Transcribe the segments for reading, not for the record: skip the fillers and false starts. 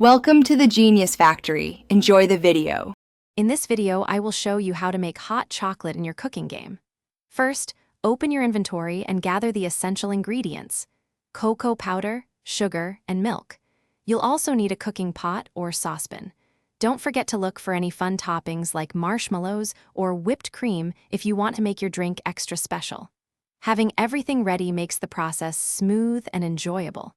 Welcome to the Genius Factory. Enjoy the video. In this video, I will show you how to make hot chocolate in your cooking game. First, open your inventory and gather the essential ingredients: cocoa powder, sugar, and milk. You'll also need a cooking pot or saucepan. Don't forget to look for any fun toppings like marshmallows or whipped cream if you want to make your drink extra special. Having everything ready makes the process smooth and enjoyable.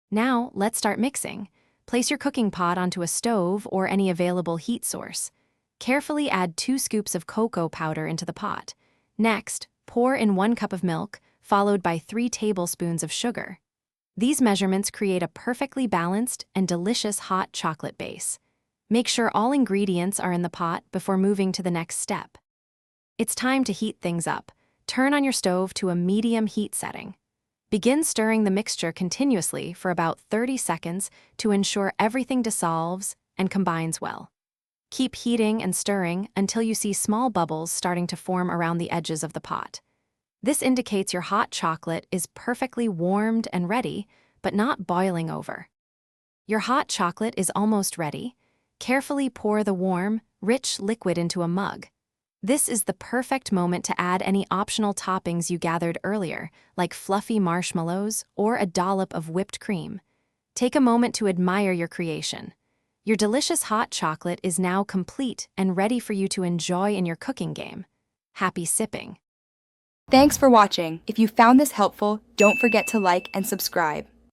Now, let's start mixing. Place your cooking pot onto a stove or any available heat source. Carefully add 2 scoops of cocoa powder into the pot. Next, pour in 1 cup of milk, followed by 3 tablespoons of sugar. These measurements create a perfectly balanced and delicious hot chocolate base. Make sure all ingredients are in the pot before moving to the next step. It's time to heat things up. Turn on your stove to a medium heat setting. Begin stirring the mixture continuously for about 30 seconds to ensure everything dissolves and combines well. Keep heating and stirring until you see small bubbles starting to form around the edges of the pot. This indicates your hot chocolate is perfectly warmed and ready, but not boiling over. Your hot chocolate is almost ready. Carefully pour the warm, rich liquid into a mug. This is the perfect moment to add any optional toppings you gathered earlier, like fluffy marshmallows or a dollop of whipped cream. Take a moment to admire your creation. Your delicious hot chocolate is now complete and ready for you to enjoy in your cooking game. Happy sipping! Thanks for watching. If you found this helpful, don't forget to like and subscribe.